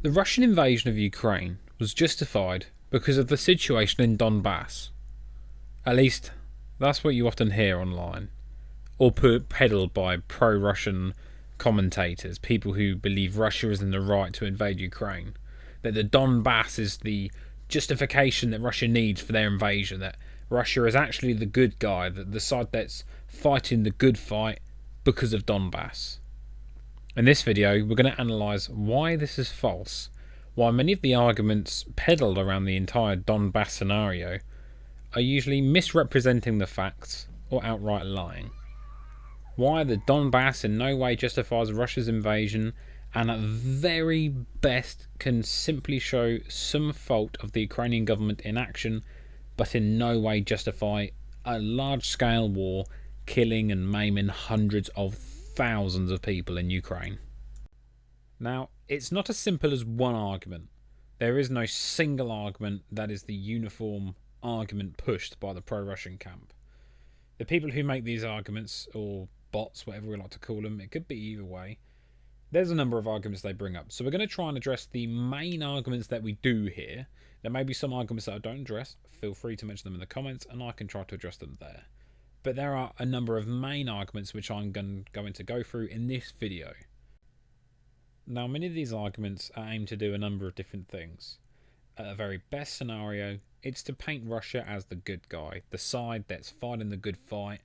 The Russian invasion of Ukraine was justified because of the situation in Donbass. At least, that's what you often hear online, or peddled by pro-Russian commentators, people who believe Russia is in the right to invade Ukraine, that the Donbass is the justification that Russia needs for their invasion, that Russia is actually the good guy, that the side that's fighting the good fight because of Donbass. In this video, we're going to analyse why this is false, why many of the arguments peddled around the entire Donbass scenario are usually misrepresenting the facts or outright lying, why the Donbass in no way justifies Russia's invasion, and at very best can simply show some fault of the Ukrainian government in action, but in no way justify a large-scale war killing and maiming hundreds of thousands of people in Ukraine. Now, it's not as simple as one argument. There is no single argument that is the uniform argument pushed by the pro-Russian camp. The people who make these arguments, or bots, whatever we like to call them, it could be either way. There's a number of arguments they bring up. So we're going to try and address the main arguments that we do here. There may be some arguments that I don't address. Feel free to mention them in the comments and I can try to address them there. But there are a number of main arguments which I'm going to go through in this video. Now, many of these arguments are aimed to do a number of different things. At a very best scenario, it's to paint Russia as the good guy, the side that's fighting the good fight,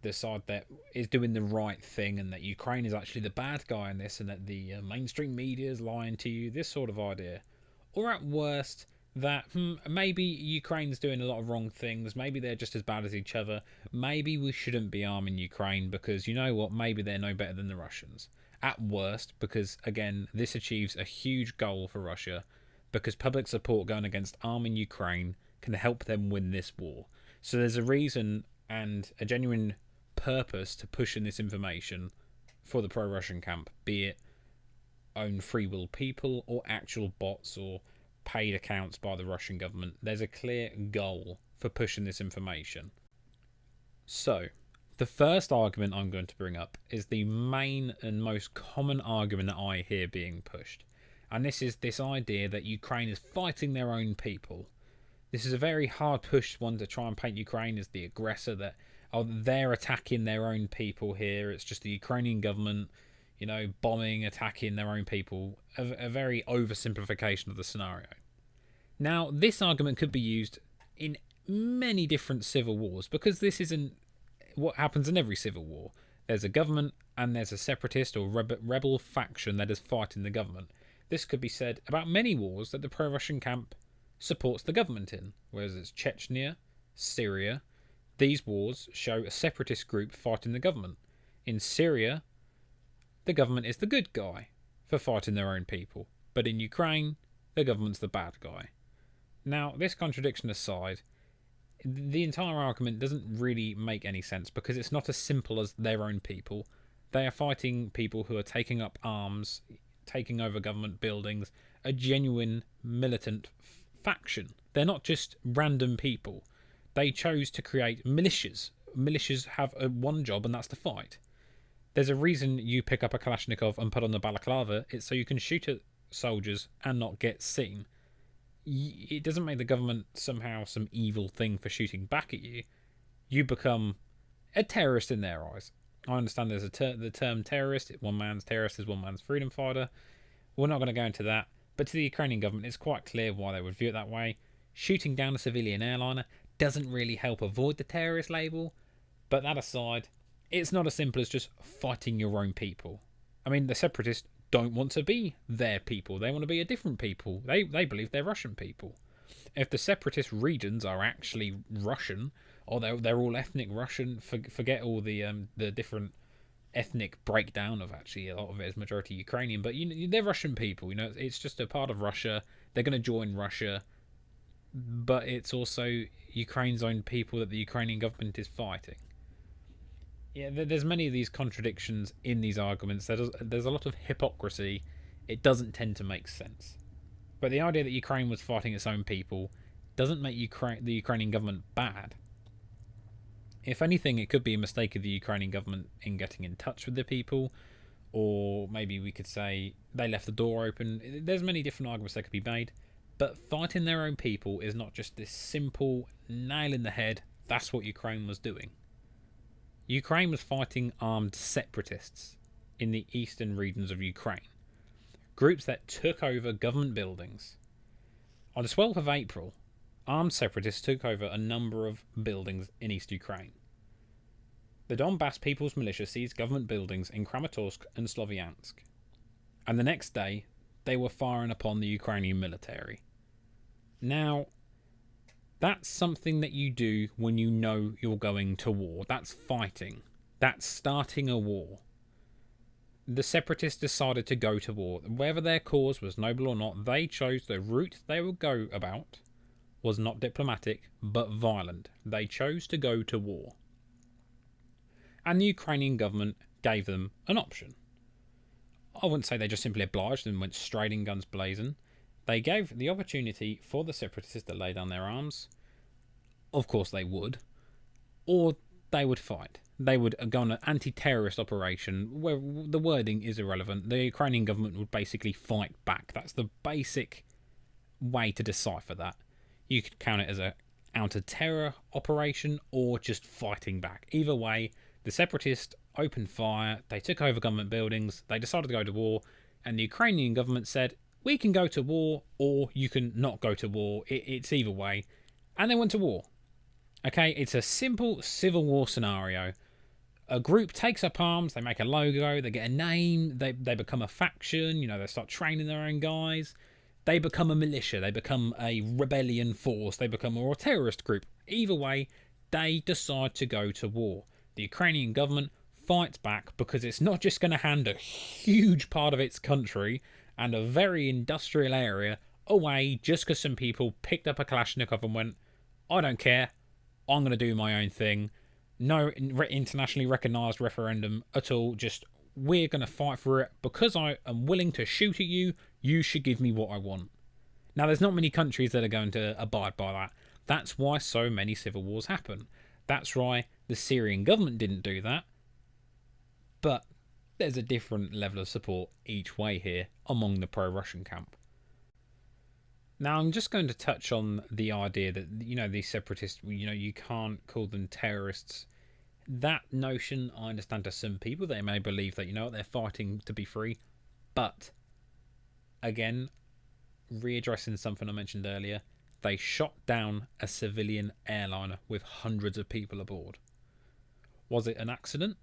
the side that is doing the right thing, and that Ukraine is actually the bad guy in this, and that the mainstream media is lying to you, this sort of idea. Or at worst, that maybe Ukraine's doing a lot of wrong things, maybe they're just as bad as each other, maybe we shouldn't be arming Ukraine because, you know what, maybe they're no better than the Russians. At worst, because again, this achieves a huge goal for Russia, because public support going against arming Ukraine can help them win this war. So there's a reason and a genuine purpose to pushing this information for the pro-Russian camp, be it own free will people or actual bots or paid accounts by the Russian government. There's a clear goal for pushing this information. So, the first argument I'm going to bring up is the main and most common argument that I hear being pushed. And this is this idea that Ukraine is fighting their own people. This is a very hard pushed one to try and paint Ukraine as the aggressor, that they're attacking their own people here. It's just the Ukrainian government, you know, bombing, attacking their own people. A very oversimplification of the scenario. Now, this argument could be used in many different civil wars, because this isn't what happens in every civil war. There's a government and there's a separatist or rebel faction that is fighting the government. This could be said about many wars that the pro-Russian camp supports the government in, whereas it's Chechnya, Syria. These wars show a separatist group fighting the government. In Syria, the government is the good guy for fighting their own people, but in Ukraine, the government's the bad guy. Now, this contradiction aside, the entire argument doesn't really make any sense, because it's not as simple as their own people. They are fighting people who are taking up arms, taking over government buildings, a genuine militant faction. They're not just random people. They chose to create militias. Militias have one job, and that's to fight. There's a reason you pick up a Kalashnikov and put on the balaclava. It's so you can shoot at soldiers and not get seen. It doesn't make the government somehow some evil thing for shooting back at you. You become a terrorist in their eyes. I understand there's the term terrorist. One man's terrorist is one man's freedom fighter. We're not going to go into that. But to the Ukrainian government, it's quite clear why they would view it that way. Shooting down a civilian airliner doesn't really help avoid the terrorist label. But that aside, it's not as simple as just fighting your own people. I mean, the separatists don't want to be their people. They want to be a different people. They believe they're Russian people. If the separatist regions are actually Russian, or they're all ethnic Russian, forget all the different ethnic breakdown of, actually a lot of it is majority Ukrainian, but they're Russian people. You know, it's just a part of Russia. They're going to join Russia, but it's also Ukraine's own people that the Ukrainian government is fighting. Yeah, there's many of these contradictions in these arguments. There's a lot of hypocrisy. It doesn't tend to make sense. But the idea that Ukraine was fighting its own people doesn't make the Ukrainian government bad. If anything, it could be a mistake of the Ukrainian government in getting in touch with the people, or maybe we could say they left the door open. There's many different arguments that could be made, but fighting their own people is not just this simple nail in the head. That's what Ukraine was doing. Ukraine was fighting armed separatists in the eastern regions of Ukraine, groups that took over government buildings. On the 12th of April, armed separatists took over a number of buildings in East Ukraine. The Donbass People's Militia seized government buildings in Kramatorsk and Sloviansk, and the next day they were firing upon the Ukrainian military. Now, that's something that you do when you know you're going to war. That's fighting. That's starting a war. The separatists decided to go to war. Whether their cause was noble or not, they chose the route they would go about was not diplomatic, but violent. They chose to go to war. And the Ukrainian government gave them an option. I wouldn't say they just simply obliged and went straight in guns blazing. They gave the opportunity for the separatists to lay down their arms. Of course they would. Or they would fight. They would go on an anti-terrorist operation where the wording is irrelevant. The Ukrainian government would basically fight back. That's the basic way to decipher that. You could count it as a counter-terror operation or just fighting back. Either way, the separatists opened fire, they took over government buildings, they decided to go to war, and the Ukrainian government said, we can go to war or you can not go to war. It's either way. And they went to war. Okay, it's a simple civil war scenario. A group takes up arms, they make a logo, they get a name, they become a faction, they start training their own guys. They become a militia, they become a rebellion force, they become a terrorist group. Either way, they decide to go to war. The Ukrainian government fights back because it's not just going to hand a huge part of its country and a very industrial area away just because some people picked up a Kalashnikov and went, I don't care, I'm going to do my own thing. No internationally recognised referendum at all, just we're going to fight for it. Because I am willing to shoot at you, you should give me what I want. Now, there's not many countries that are going to abide by that. That's why so many civil wars happen. That's why the Syrian government didn't do that. But there's a different level of support each way here among the pro-Russian camp. Now, I'm just going to touch on the idea that, these separatists, you can't call them terrorists. That notion, I understand to some people, they may believe that, they're fighting to be free. But, again, readdressing something I mentioned earlier, they shot down a civilian airliner with hundreds of people aboard. Was it an accident?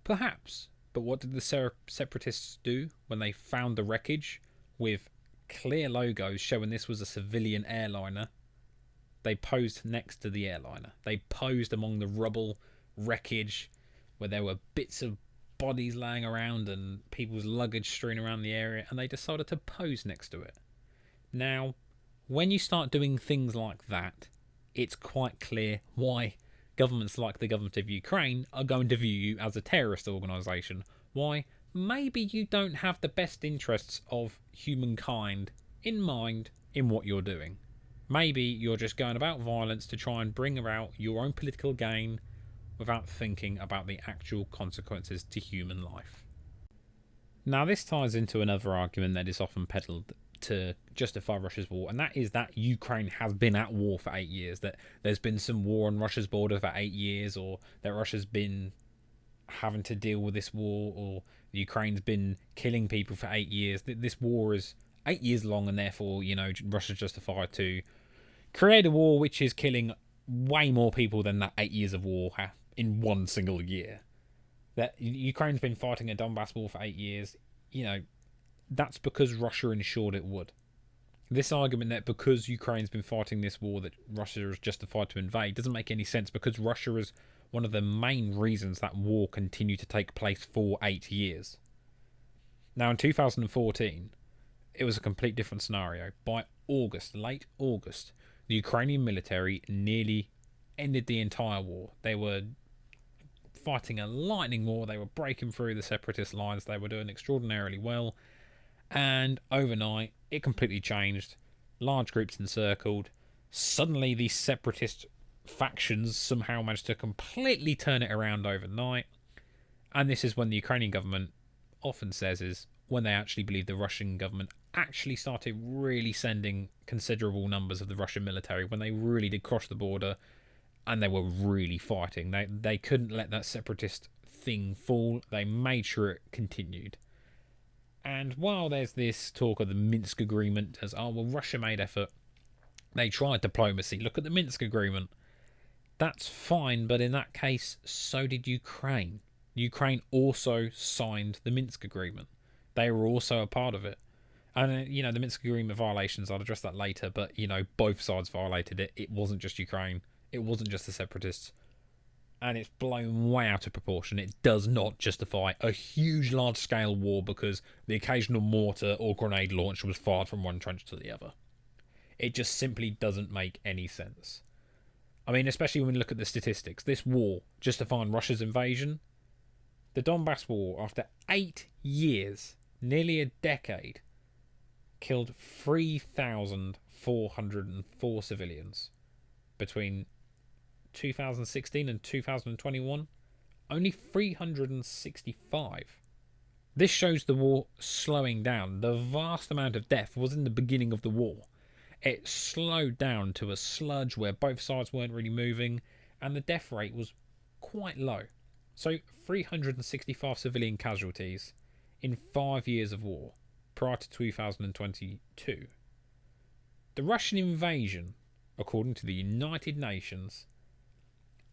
Perhaps. But what did the separatists do when they found the wreckage with clear logos showing this was a civilian airliner? They posed next to the airliner. They posed among the rubble, wreckage, where there were bits of bodies laying around and people's luggage strewn around the area, and they decided to pose next to it. Now, when you start doing things like that, it's quite clear why governments like the government of Ukraine are going to view you as a terrorist organisation. Why? Maybe you don't have the best interests of humankind in mind in what you're doing. Maybe you're just going about violence to try and bring about your own political gain without thinking about the actual consequences to human life. Now, this ties into another argument that is often peddled to justify Russia's war, and that is that Ukraine has been at war for 8 years, that there's been some war on Russia's border for 8 years, or that Russia's been having to deal with this war, or Ukraine's been killing people for 8 years. This war is 8 years long, and therefore, Russia's justified to create a war which is killing way more people than that 8 years of war in one single year. That Ukraine's been fighting a Donbass war for 8 years, that's because Russia ensured it would. This argument that because Ukraine's been fighting this war that Russia is justified to invade doesn't make any sense, because Russia is one of the main reasons that war continued to take place for 8 years. Now, in 2014, it was a complete different scenario. By August, late August, the Ukrainian military nearly ended the entire war. They were fighting a lightning war. They were breaking through the separatist lines. They were doing extraordinarily well. And overnight, it completely changed. Large groups encircled. Suddenly, these separatist factions somehow managed to completely turn it around overnight. And this is when the Ukrainian government often says is when they actually believe the Russian government actually started really sending considerable numbers of the Russian military, when they really did cross the border and they were really fighting. They couldn't let that separatist thing fall. They made sure it continued. And while there's this talk of the Minsk Agreement as, oh, well, Russia made effort, they tried diplomacy. Look at the Minsk Agreement. That's fine, but in that case, so did Ukraine. Ukraine also signed the Minsk Agreement. They were also a part of it. And, the Minsk Agreement violations, I'll address that later, but, both sides violated it. It wasn't just Ukraine. It wasn't just the separatists. And it's blown way out of proportion. It does not justify a huge, large-scale war because the occasional mortar or grenade launch was fired from one trench to the other. It just simply doesn't make any sense. I mean, especially when you look at the statistics. This war, justifying Russia's invasion, the Donbass war, after 8 years, nearly a decade, killed 3,404 civilians between 2016 and 2021. Only 365. This shows the war slowing down. The vast amount of death was in the beginning of the war. It slowed down to a sludge where both sides weren't really moving, and the death rate was quite low. So 365 civilian casualties in 5 years of war prior to 2022. The Russian invasion, according to the United Nations,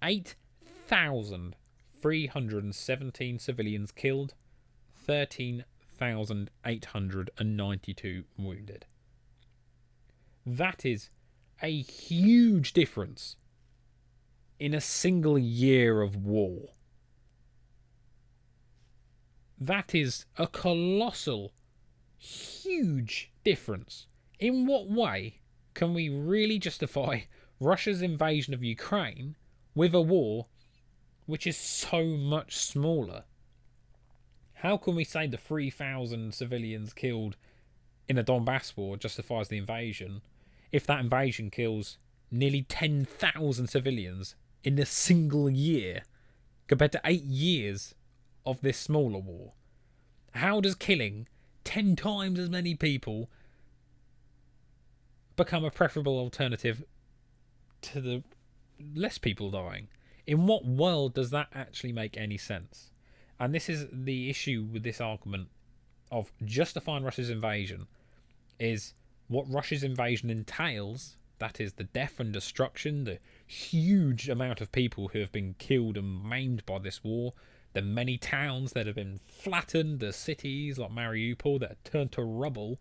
8,317 civilians killed, 13,892 wounded. That is a huge difference in a single year of war. That is a colossal, huge difference. In what way can we really justify Russia's invasion of Ukraine with a war which is so much smaller? How can we say the 3,000 civilians killed in a Donbass war justifies the invasion if that invasion kills nearly 10,000 civilians in a single year compared to 8 years of this smaller war? How does killing 10 times as many people become a preferable alternative to the less people dying? In what world does that actually make any sense? And this is the issue with this argument of justifying Russia's invasion, is what Russia's invasion entails, that is the death and destruction, the huge amount of people who have been killed and maimed by this war, the many towns that have been flattened, the cities like Mariupol that are turned to rubble.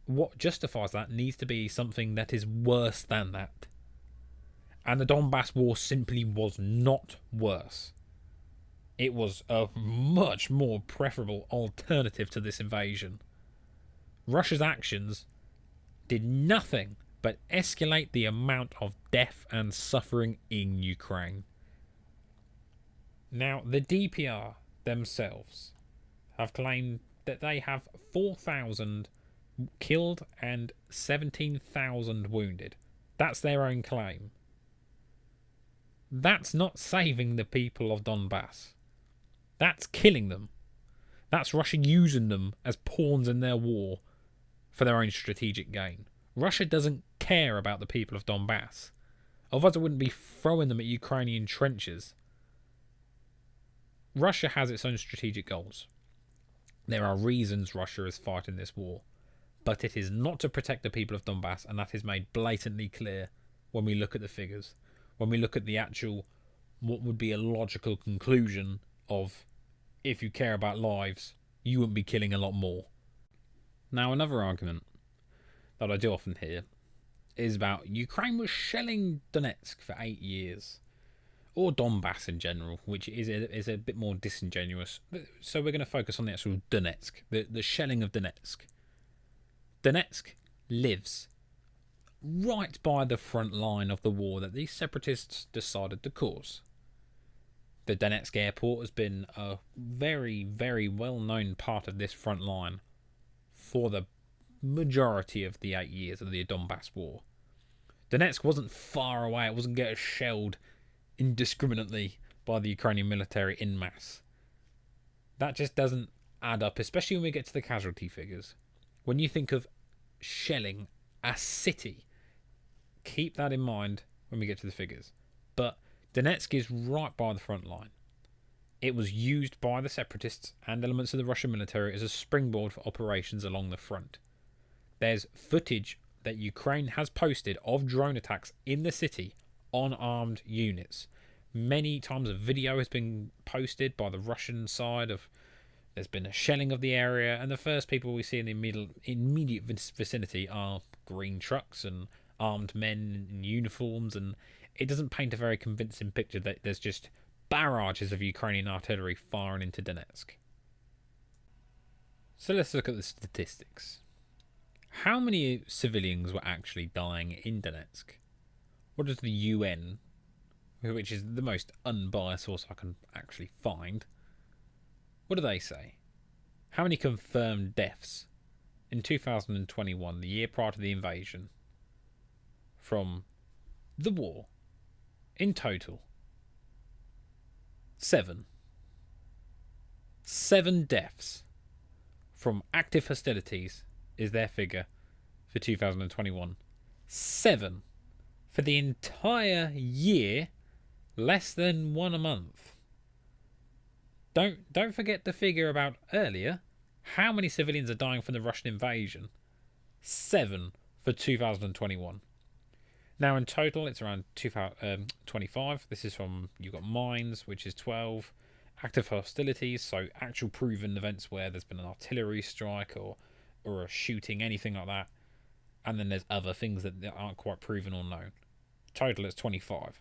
What justifies that needs to be something that is worse than that. And the Donbass war simply was not worse. It was a much more preferable alternative to this invasion. Russia's actions did nothing but escalate the amount of death and suffering in Ukraine. Now, the DPR themselves have claimed that they have 4,000 killed and 17,000 wounded. That's their own claim. That's not saving the people of Donbass. That's killing them. That's Russia using them as pawns in their war for their own strategic gain. Russia doesn't care about the people of Donbass. Otherwise it wouldn't be throwing them at Ukrainian trenches. Russia has its own strategic goals. There are reasons Russia is fighting this war, but it is not to protect the people of Donbass, and that is made blatantly clear when we look at the figures, when we look at the actual, what would be a logical conclusion of, if you care about lives, you wouldn't be killing a lot more. Now, another argument that I do often hear is about Ukraine was shelling Donetsk for 8 years, or Donbass in general, which is a bit more disingenuous. So we're going to focus on the actual Donetsk, the shelling of Donetsk. Donetsk lives right by the front line of the war that these separatists decided to cause. The Donetsk airport has been a very, very well-known part of this front line for the majority of the 8 years of the Donbass war. Donetsk wasn't far away. It wasn't getting shelled indiscriminately by the Ukrainian military en masse. That just doesn't add up, especially when we get to the casualty figures. When you think of shelling a city, keep that in mind when we get to the figures. But Donetsk is right by the front line. It was used by the separatists and elements of the Russian military as a springboard for operations along the front. There's footage that Ukraine has posted of drone attacks in the city on armed units. Many times a video has been posted by the Russian side of there's been a shelling of the area, and the first people we see in the immediate vicinity are green trucks and armed men in uniforms, and it doesn't paint a very convincing picture that there's just barrages of Ukrainian artillery firing into Donetsk. So let's look at the statistics. How many civilians were actually dying in Donetsk? What does the UN, which is the most unbiased source I can actually find, what do they say? How many confirmed deaths in 2021, the year prior to the invasion, from the war, in total? 7. 7 deaths from active hostilities is their figure for 2021. 7 for the entire year, less than 1 a month. Don't forget the figure about earlier. How many civilians are dying from the Russian invasion? 7 for 2021. Now in total it's around 25. This is from, you've got mines, which is 12. Active hostilities, so actual proven events where there's been an artillery strike or a shooting, anything like that. And then there's other things that aren't quite proven or known. Total it's 25.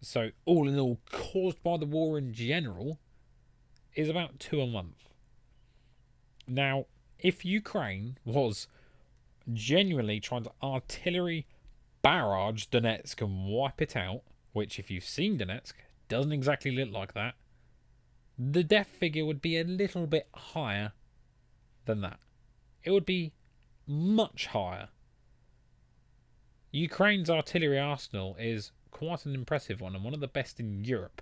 So all in all, caused by the war in general, is about 2 a month. Now, if Ukraine was genuinely trying to artillery barrage Donetsk and wipe it out, which if you've seen Donetsk, doesn't exactly look like that, the death figure would be a little bit higher than that. It would be much higher. Ukraine's artillery arsenal is quite an impressive one and one of the best in Europe.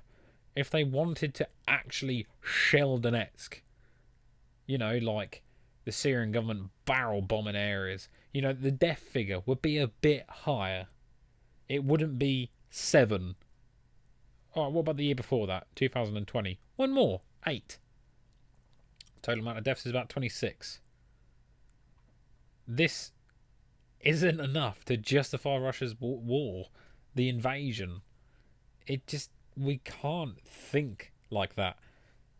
If they wanted to actually shell Donetsk, you know, like the Syrian government barrel bombing areas, you know, the death figure would be a bit higher. It wouldn't be 7. Oh, what about the year before that, 2020? One more, 8. Total amount of deaths is about 26. This isn't enough to justify Russia's war, the invasion. We can't think like that.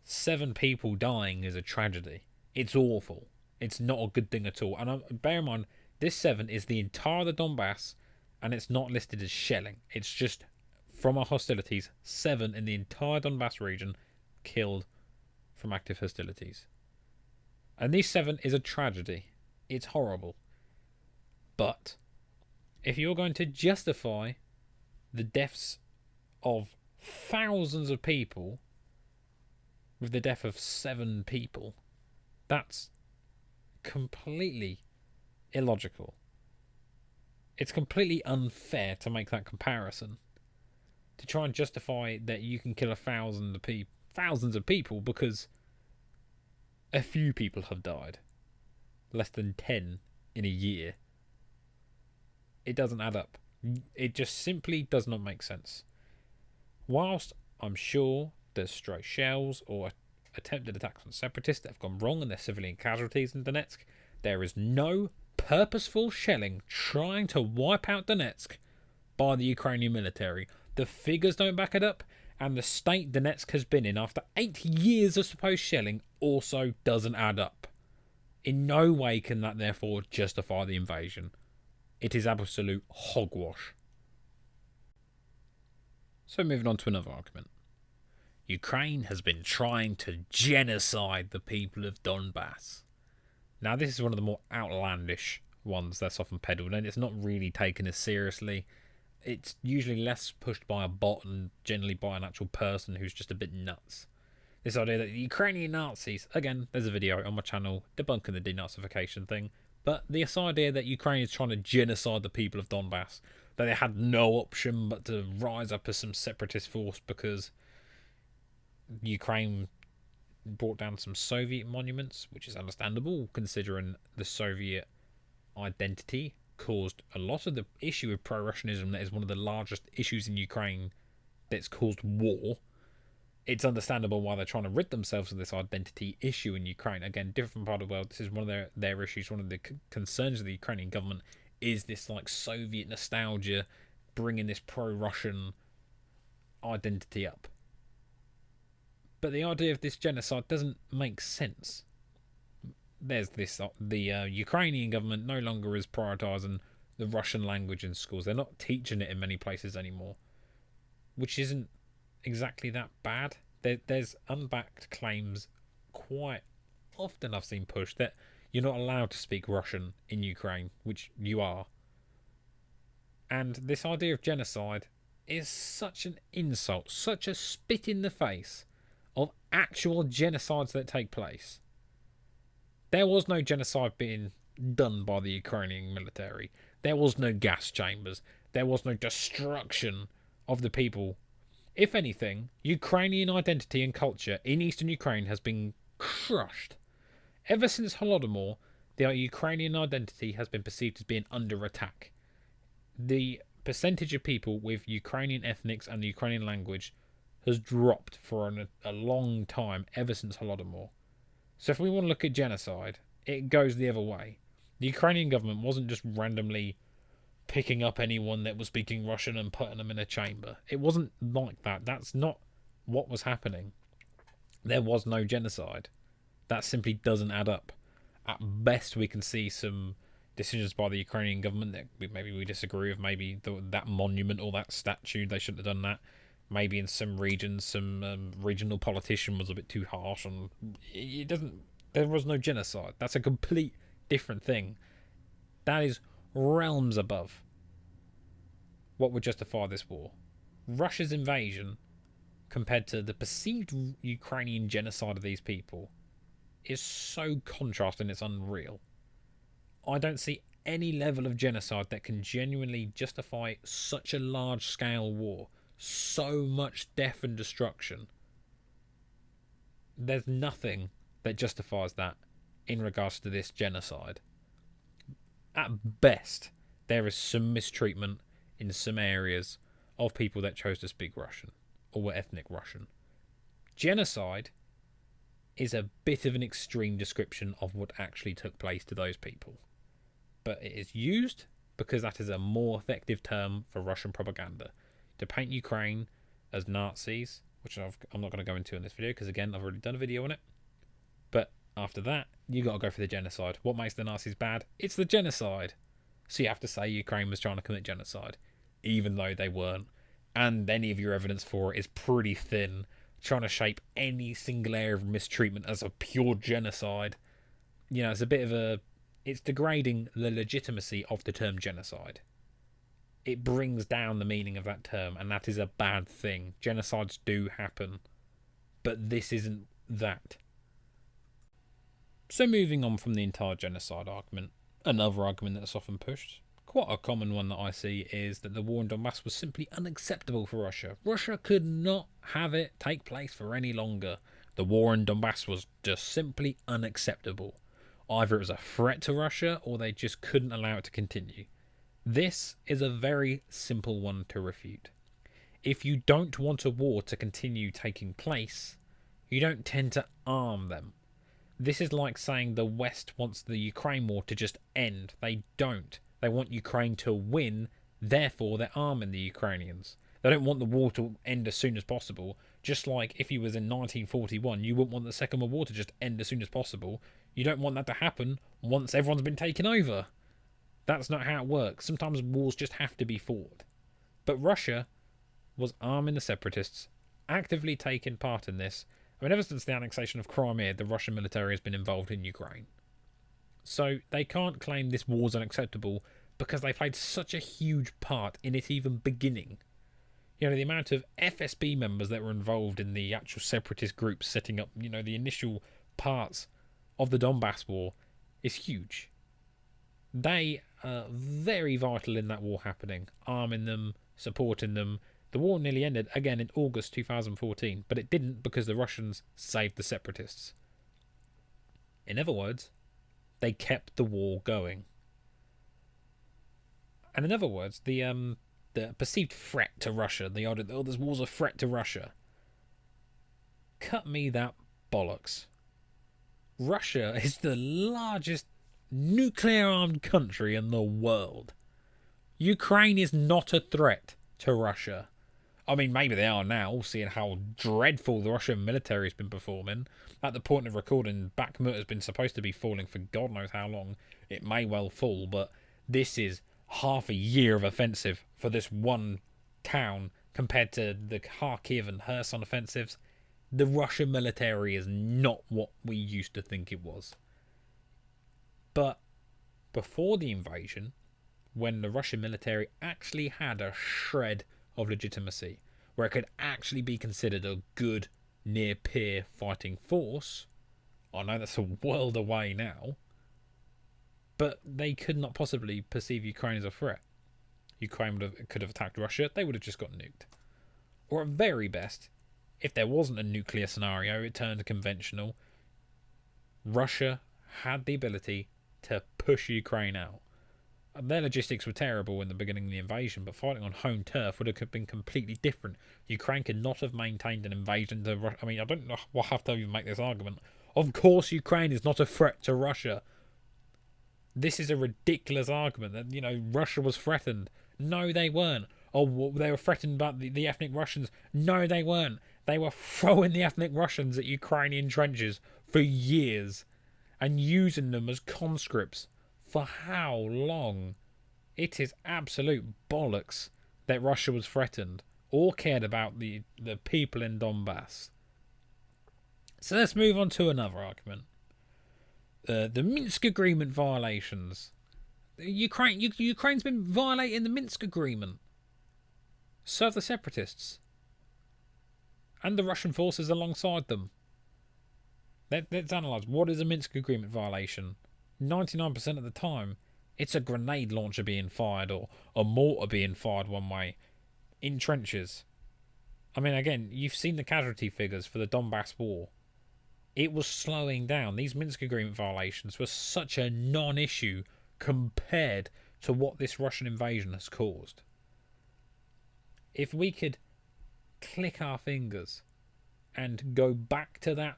7 people dying is a tragedy. It's awful. It's not a good thing at all. And bear in mind, this 7 is the entire of the Donbass, and it's not listed as shelling. It's just from our hostilities, 7 in the entire Donbass region killed from active hostilities. And these 7 is a tragedy. It's horrible. But if you're going to justify the deaths of thousands of people with the death of 7 people, that's completely illogical. It's completely unfair to make that comparison. To try and justify that you can kill thousands of people because a few people have died. Less than 10 in a year. It doesn't add up. It just simply does not make sense. Whilst I'm sure there's stray shells or attempted attacks on separatists that have gone wrong and there's civilian casualties in Donetsk, there is no purposeful shelling trying to wipe out Donetsk by the Ukrainian military. The figures don't back it up, and the state Donetsk has been in after 8 years of supposed shelling also doesn't add up. In no way can that therefore justify the invasion. It is absolute hogwash. So moving on to another argument. Ukraine has been trying to genocide the people of Donbass. Now this is one of the more outlandish ones that's often peddled, and it's not really taken as seriously. It's usually less pushed by a bot and generally by an actual person who's just a bit nuts. This idea that the Ukrainian Nazis, again, there's a video on my channel debunking the denazification thing, but this idea that Ukraine is trying to genocide the people of Donbass, that they had no option but to rise up as some separatist force because Ukraine brought down some Soviet monuments, which is understandable considering the Soviet identity caused a lot of the issue with pro-Russianism. That is one of the largest issues in Ukraine that's caused war. It's understandable why they're trying to rid themselves of this identity issue in Ukraine. Again, different part of the world. This is one of their issues. One of the concerns of the Ukrainian government is this like Soviet nostalgia, bringing this pro-Russian identity up. But the idea of this genocide doesn't make sense. There's this the Ukrainian government no longer is prioritising the Russian language in schools. They're not teaching it in many places anymore, which isn't exactly that bad. There's unbacked claims quite often I've seen pushed that you're not allowed to speak Russian in Ukraine, which you are. And this idea of genocide is such an insult, such a spit in the face of actual genocides that take place. There was no genocide being done by the Ukrainian military. There was no gas chambers. There was no destruction of the people. If anything, Ukrainian identity and culture in eastern Ukraine has been crushed. Ever since Holodomor, the Ukrainian identity has been perceived as being under attack. The percentage of people with Ukrainian ethnics and the Ukrainian language has dropped for a long time, ever since Holodomor. So if we want to look at genocide, it goes the other way. The Ukrainian government wasn't just randomly picking up anyone that was speaking Russian and putting them in a chamber. It wasn't like that. That's not what was happening. There was no genocide. That simply doesn't add up. At best, we can see some decisions by the Ukrainian government that maybe we disagree with. Maybe that monument or that statue, they shouldn't have done that. Maybe in some regions, some regional politician was a bit too harsh. And it doesn't. There was no genocide. That's a complete different thing. That is realms above what would justify this war. Russia's invasion, compared to the perceived Ukrainian genocide of these people, is so contrasting it's unreal. I don't see any level of genocide that can genuinely justify such a large-scale war, so much death and destruction. There's nothing that justifies that in regards to this genocide. At best, there is some mistreatment in some areas of people that chose to speak Russian or were ethnic Russian. Genocide is a bit of an extreme description of what actually took place to those people. But it is used because that is a more effective term for Russian propaganda. To paint Ukraine as Nazis, which I'm not going to go into in this video because, again, I've already done a video on it. But after that, you got to go for the genocide. What makes the Nazis bad? It's the genocide. So you have to say Ukraine was trying to commit genocide, even though they weren't. And any of your evidence for it is pretty thin, trying to shape any single area of mistreatment as a pure genocide. You know, it's a bit of a... It's degrading the legitimacy of the term genocide. It brings down the meaning of that term, and that is a bad thing. Genocides do happen, but this isn't that. So moving on from the entire genocide argument, another argument that's often pushed, quite a common one that I see, is that the war in Donbass was simply unacceptable for Russia. Russia could not have it take place for any longer. The war in Donbass was just simply unacceptable. Either it was a threat to Russia or they just couldn't allow it to continue. This is a very simple one to refute. If you don't want a war to continue taking place, you don't tend to arm them. This is like saying the West wants the UkraineWar to just end. They don't. They want Ukraine to win, therefore they're arming the Ukrainians. They don't want the war to end as soon as possible. Just like if you was in 1941, you wouldn't want the Second World War to just end as soon as possible. You don't want that to happen once everyone's been taken over. That's not how it works. Sometimes wars just have to be fought. But Russia was arming the separatists, actively taking part in this. I mean, ever since the annexation of Crimea, the Russian military has been involved in Ukraine. So they can't claim this war's unacceptable because they played such a huge part in it even beginning. You know, the amount of FSB members that were involved in the actual separatist groups setting up, you know, the initial parts of the Donbass war is huge. They are very vital in that war happening, arming them, supporting them, The war nearly ended again in August 2014, but it didn't because the Russians saved the separatists. In other words, they kept the war going. And in other words, the perceived threat to Russia, this war's a threat to Russia. Cut me that bollocks. Russia is the largest nuclear-armed country in the world. Ukraine is not a threat to Russia. I mean, maybe they are now, seeing how dreadful the Russian military has been performing. At the point of recording, Bakhmut has been supposed to be falling for God knows how long. It may well fall, but this is half a year of offensive for this one town compared to the Kharkiv and Kherson offensives. The Russian military is not what we used to think it was. But before the invasion, when the Russian military actually had a shred of legitimacy, where it could actually be considered a good near-peer fighting force, I know that's a world away now, but they could not possibly perceive Ukraine as a threat. Ukraine could have attacked Russia, they would have just got nuked. Or at very best, if there wasn't a nuclear scenario, it turned conventional, Russia had the ability to push Ukraine out. Their logistics were terrible in the beginning of the invasion, but fighting on home turf would have been completely different. Ukraine could not have maintained an invasion to Russia. I mean, I don't know why I have to even make this argument. Of course, Ukraine is not a threat to Russia. This is a ridiculous argument that, you know, Russia was threatened. No, they weren't. Oh, they were threatened about the ethnic Russians. No, they weren't. They were throwing the ethnic Russians at Ukrainian trenches for years and using them as conscripts. For how long? It is absolute bollocks that Russia was threatened or cared about the people in Donbass. So let's move on to another argument. The Minsk Agreement violations. Ukraine's been violating the Minsk Agreement. So have the separatists. And the Russian forces alongside them. Let's analyse, what is a Minsk Agreement violation? 99% of the time, it's a grenade launcher being fired or a mortar being fired one way in trenches. I mean, again, you've seen the casualty figures for the Donbass war. It was slowing down. These Minsk Agreement violations were such a non-issue compared to what this Russian invasion has caused. If we could click our fingers and go back to that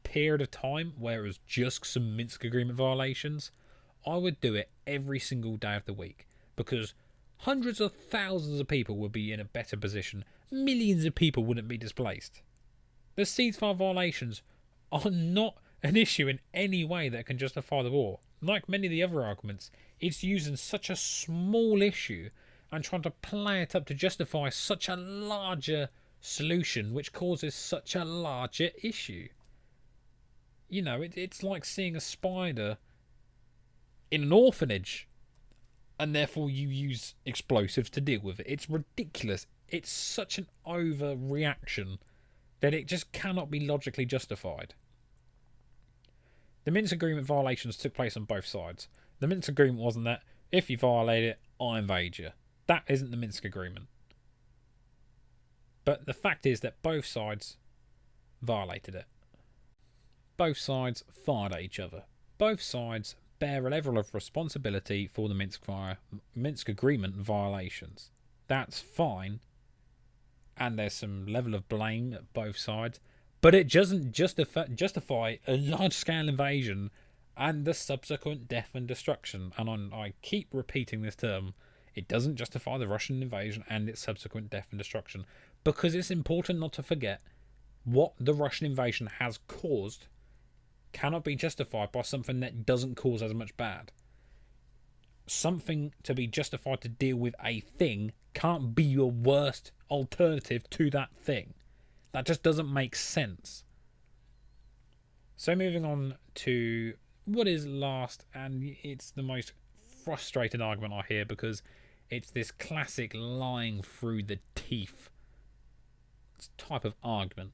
period of time where it was just some Minsk Agreement violations, I would do it every single day of the week, because hundreds of thousands of people would be in a better position. Millions of people wouldn't be displaced. The ceasefire violations are not an issue in any way that can justify the war. Like many of the other arguments, it's using such a small issue and trying to play it up to justify such a larger solution which causes such a larger issue. You know, it's like seeing a spider in an orphanage and therefore you use explosives to deal with it. It's ridiculous. It's such an overreaction that it just cannot be logically justified. The Minsk Agreement violations took place on both sides. The Minsk Agreement wasn't that, if you violate it, I invade you. That isn't the Minsk Agreement. But the fact is that both sides violated it. Both sides fired at each other. Both sides bear a level of responsibility for the Minsk Agreement violations. That's fine. And there's some level of blame at both sides. But it doesn't justify a large-scale invasion and the subsequent death and destruction. And I keep repeating this term. It doesn't justify the Russian invasion and its subsequent death and destruction. Because it's important not to forget what the Russian invasion has caused cannot be justified by something that doesn't cause as much bad. Something to be justified to deal with a thing can't be your worst alternative to that thing. That just doesn't make sense. So moving on to what is last, and it's the most frustrating argument I hear because it's this classic lying through the teeth type of argument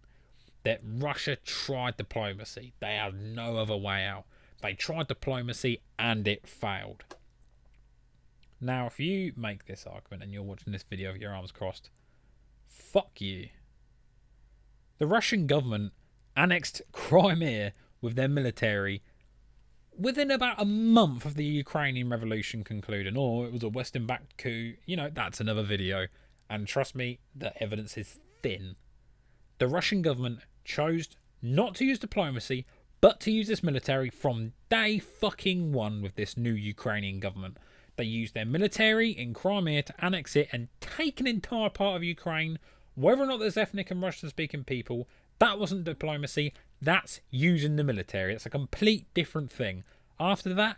that Russia tried diplomacy. They had no other way out. They tried diplomacy and it failed. Now, if you make this argument and you're watching this video with your arms crossed, Fuck you. The Russian government annexed Crimea with their military within about a month of the Ukrainian revolution concluding. Or it was a Western backed coup. You know, that's another video. And trust me, the evidence is thin. The Russian government chose not to use diplomacy, but to use this military from day fucking one with this new Ukrainian government. They used their military in Crimea to annex it and take an entire part of Ukraine. Whether or not there's ethnic and Russian-speaking people, that wasn't diplomacy. That's using the military. It's a complete different thing. After that,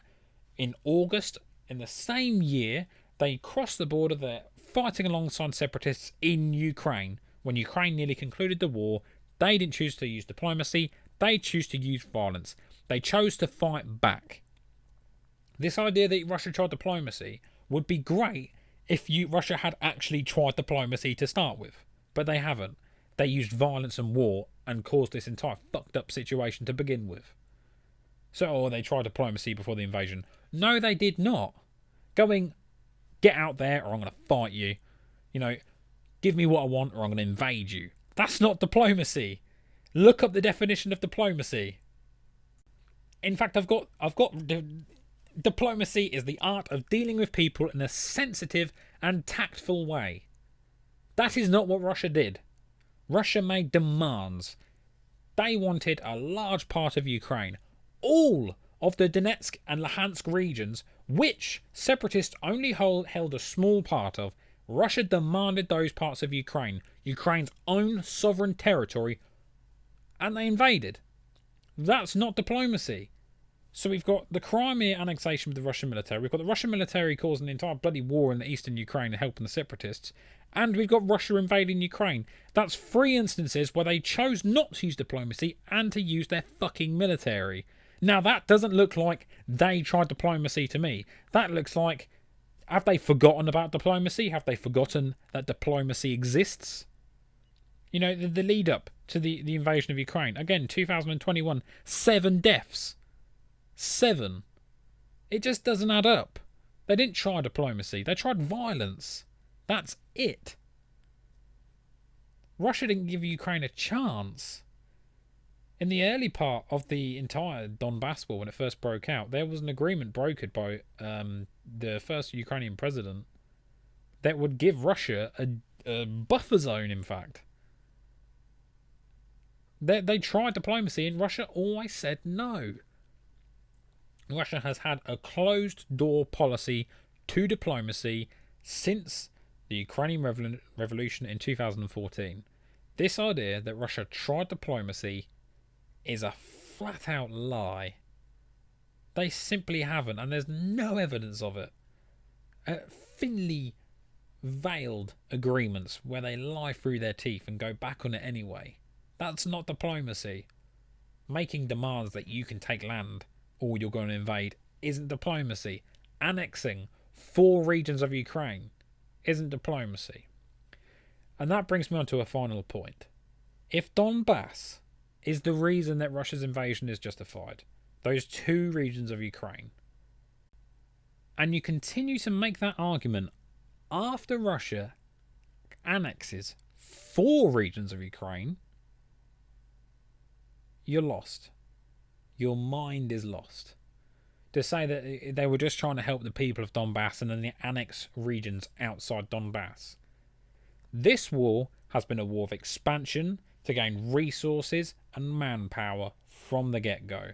in August, in the same year, they crossed the border. They're fighting alongside separatists in Ukraine. When Ukraine nearly concluded the war, they didn't choose to use diplomacy. They chose to use violence. They chose to fight back. This idea that Russia tried diplomacy would be great if Russia had actually tried diplomacy to start with. But they haven't. They used violence and war and caused this entire fucked up situation to begin with. So, they tried diplomacy before the invasion. No, they did not. Going, get out there or I'm going to fight you. You know, give me what I want or I'm going to invade you. That's not diplomacy. Look up the definition of diplomacy. In fact, I've got diplomacy is the art of dealing with people in a sensitive and tactful way. That is not what Russia did. Russia made demands. They wanted a large part of Ukraine. All of the Donetsk and Luhansk regions, which separatists only held a small part of. Russia demanded those parts of Ukraine, Ukraine's own sovereign territory, and they invaded. That's not diplomacy. So we've got the Crimea annexation with the Russian military. We've got the Russian military causing the entire bloody war in the eastern Ukraine and helping the separatists. And we've got Russia invading Ukraine. That's 3 instances where they chose not to use diplomacy and to use their fucking military. Now that doesn't look like they tried diplomacy to me. That looks like, have they forgotten about diplomacy? Have they forgotten that diplomacy exists? You know, the lead up to the invasion of Ukraine. Again, 2021, 7 deaths. 7. It just doesn't add up. They didn't try diplomacy. They tried violence. That's it. Russia didn't give Ukraine a chance. In the early part of the entire Donbass war, when it first broke out, there was an agreement brokered by the first Ukrainian president that would give Russia a buffer zone, in fact. They tried diplomacy and Russia always said no. Russia has had a closed-door policy to diplomacy since the Ukrainian revolution in 2014. This idea that Russia tried diplomacy is a flat-out lie. They simply haven't, and there's no evidence of it. Thinly veiled agreements where they lie through their teeth and go back on it anyway. That's not diplomacy. Making demands that you can take land or you're going to invade isn't diplomacy. Annexing 4 regions of Ukraine isn't diplomacy. And that brings me on to a final point. If Donbass is the reason that Russia's invasion is justified, those 2 regions of Ukraine, and you continue to make that argument after Russia annexes 4 regions of Ukraine, you're lost. Your mind is lost. To say that they were just trying to help the people of Donbass and then they annex regions outside Donbass. This war has been a war of expansion to gain resources and manpower from the get-go,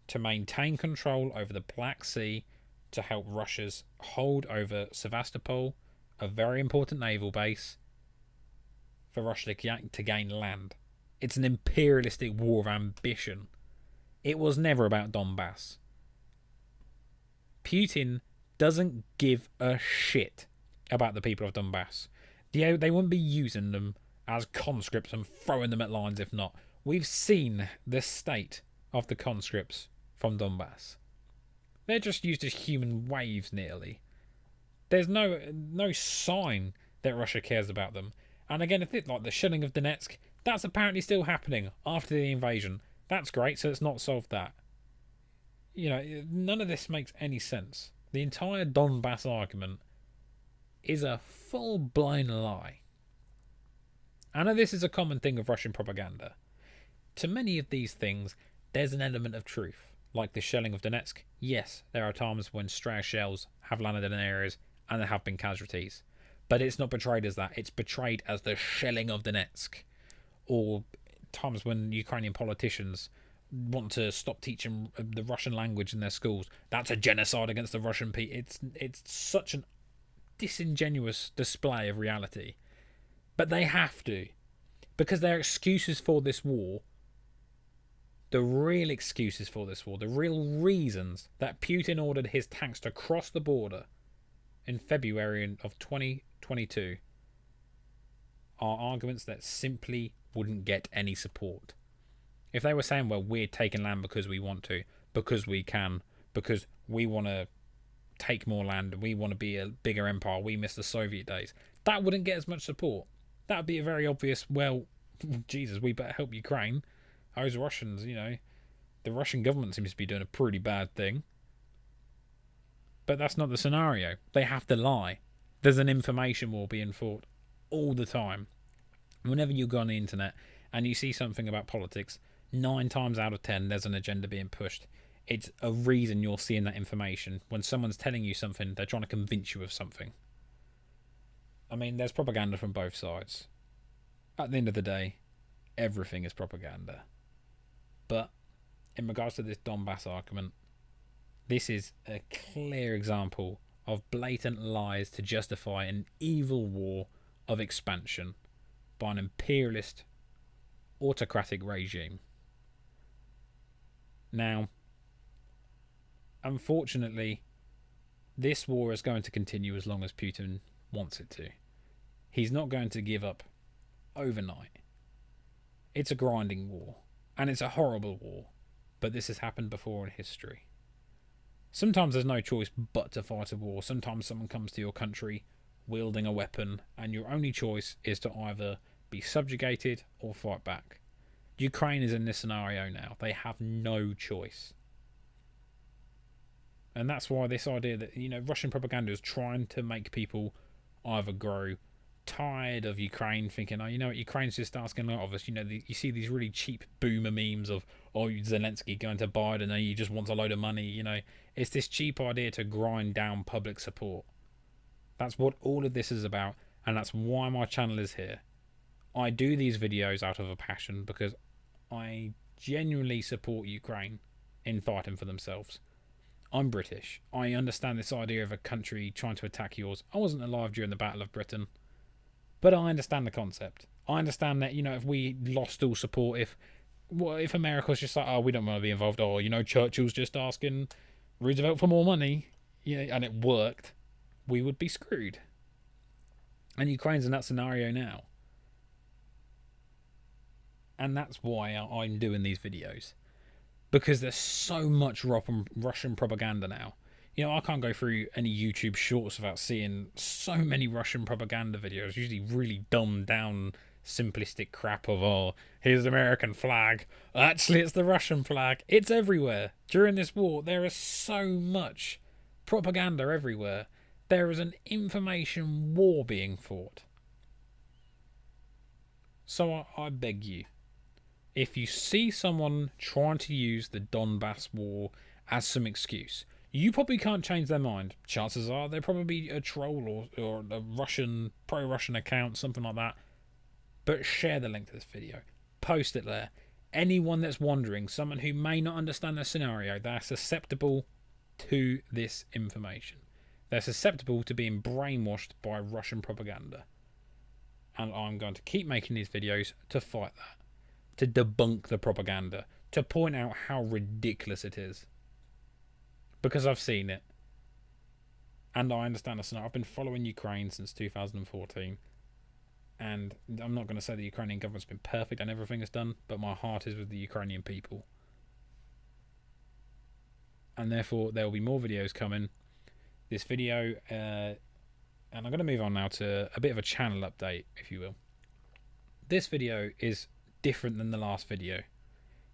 to maintain control over the Black Sea, to help Russia's hold over Sevastopol, a very important naval base, for Russia to gain land. It's an imperialistic war of ambition. It was never about Donbass. Putin doesn't give a shit about the people of Donbass. They wouldn't be using them as conscripts and throwing them at lines if not. We've seen the state of the conscripts from Donbass. They're just used as human waves nearly. There's no sign that Russia cares about them. And again, if it's like the shelling of Donetsk, that's apparently still happening after the invasion. That's great, so it's not solved that. You know, none of this makes any sense. The entire Donbass argument is a full-blown lie. I know this is a common thing of Russian propaganda. To many of these things, there's an element of truth. Like the shelling of Donetsk, yes, there are times when stray shells have landed in areas and there have been casualties. But it's not portrayed as that. It's portrayed as the shelling of Donetsk. Or times when Ukrainian politicians want to stop teaching the Russian language in their schools. That's a genocide against the Russian people. It's such an disingenuous display of reality. But they have to. Because their excuses for this war, the real excuses for this war, the real reasons that Putin ordered his tanks to cross the border in February of 2022 are arguments that simply wouldn't get any support. If they were saying, well, we're taking land because we want to, because we can, because we want to take more land, we want to be a bigger empire, we miss the Soviet days, that wouldn't get as much support. That would be a very obvious, well, Jesus, we better help Ukraine. Those Russians, the Russian government seems to be doing a pretty bad thing. But that's not the scenario. They have to lie. There's an information war being fought all the time. Whenever you go on the internet and you see something about politics, 9 times out of 10 there's an agenda being pushed. It's a reason you're seeing that information. When someone's telling you something, they're trying to convince you of something. I mean, there's propaganda from both sides. At the end of the day, everything is propaganda. But in regards to this Donbass argument, this is a clear example of blatant lies to justify an evil war of expansion by an imperialist, autocratic regime. Now, unfortunately, this war is going to continue as long as Putin wants it to. He's not going to give up overnight. It's a grinding war, and it's a horrible war, but this has happened before in history. Sometimes there's no choice but to fight a war. Sometimes someone comes to your country wielding a weapon, and your only choice is to either be subjugated or fight back. Ukraine is in this scenario now. They have no choice. And that's why this idea that, Russian propaganda is trying to make people either grow tired of Ukraine, thinking, what, Ukraine's just asking a lot of us. You see these really cheap boomer memes of, Zelensky going to Biden, he just wants a load of money. It's this cheap idea to grind down public support. That's what all of this is about, and that's why my channel is here. I do these videos out of a passion because I genuinely support Ukraine in fighting for themselves. I'm British. I understand this idea of a country trying to attack yours. I wasn't alive during the Battle of Britain, but I understand the concept. I understand that, if we lost all support, if America's just like, we don't want to be involved, Churchill's just asking Roosevelt for more money, and it worked, we would be screwed. And Ukraine's in that scenario now. And that's why I'm doing these videos. Because there's so much Russian propaganda now. I can't go through any YouTube shorts without seeing so many Russian propaganda videos, usually really dumbed down, simplistic crap of, here's the American flag. Actually, it's the Russian flag. It's everywhere. During this war, there is so much propaganda everywhere. There is an information war being fought. So I beg you, if you see someone trying to use the Donbass war as some excuse, you probably can't change their mind. Chances are they're probably a troll or a Russian, pro-Russian account, something like that. But share the link to this video. Post it there. Anyone that's wondering, someone who may not understand the scenario, they're susceptible to this information. They're susceptible to being brainwashed by Russian propaganda. And I'm going to keep making these videos to fight that. To debunk the propaganda. To point out how ridiculous it is. Because I've seen it. And I understand the scenario. I've been following Ukraine since 2014. And I'm not going to say the Ukrainian government's been perfect and everything it's done, but my heart is with the Ukrainian people. And therefore, there will be more videos coming. This video, and I'm going to move on now to a bit of a channel update, if you will. This video is different than the last video.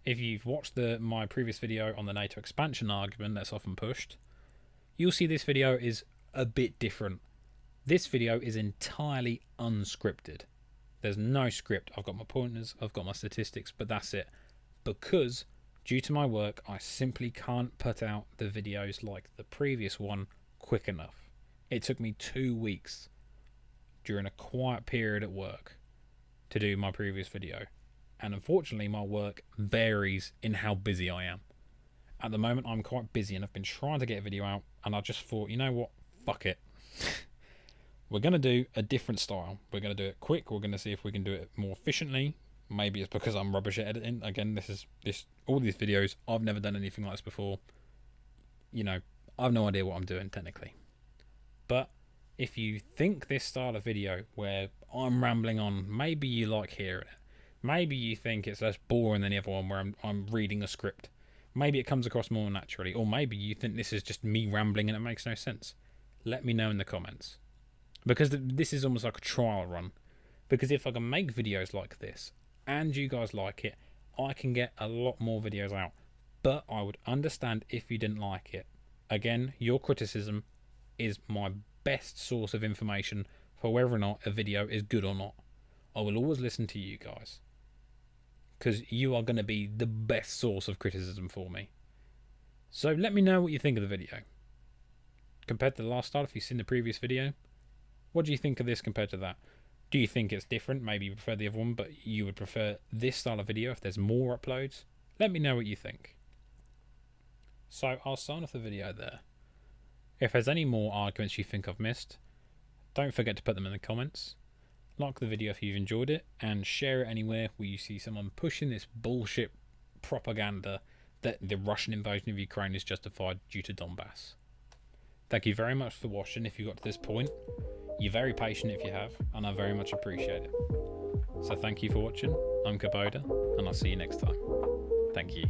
If you've watched my previous video on the NATO expansion argument that's often pushed, you'll see this video is a bit different. This video is entirely unscripted. There's no script. I've got my pointers, I've got my statistics, but that's it. Because due to my work, I simply can't put out the videos like the previous one quick enough. It took me 2 weeks during a quiet period at work to do my previous video. And unfortunately, my work varies in how busy I am. At the moment, I'm quite busy and I've been trying to get a video out, and I just thought, you know what, fuck it. We're going to do a different style. We're going to do it quick. We're going to see if we can do it more efficiently. Maybe it's because I'm rubbish at editing. Again, all these videos, I've never done anything like this before. You know, I have no idea what I'm doing technically. But if you think this style of video where I'm rambling on, maybe you like hearing it. Maybe you think it's less boring than the other one where I'm reading a script. Maybe it comes across more naturally. Or maybe you think this is just me rambling and it makes no sense. Let me know in the comments. Because this is almost like a trial run. Because if I can make videos like this and you guys like it, I can get a lot more videos out. But I would understand if you didn't like it. Again, your criticism is my best source of information for whether or not a video is good or not. I will always listen to you guys, because you are going to be the best source of criticism for me. So let me know what you think of the video. Compared to the last style, if you've seen the previous video, what do you think of this compared to that? Do you think it's different? Maybe you prefer the other one, but you would prefer this style of video if there's more uploads? Let me know what you think. So I'll sign off the video there. If there's any more arguments you think I've missed, don't forget to put them in the comments. Like the video if you've enjoyed it, and share it anywhere where you see someone pushing this bullshit propaganda that the Russian invasion of Ukraine is justified due to Donbass. Thank you very much for watching if you got to this point. You're very patient if you have, and I very much appreciate it. So thank you for watching. I'm Kaboda, and I'll see you next time. Thank you.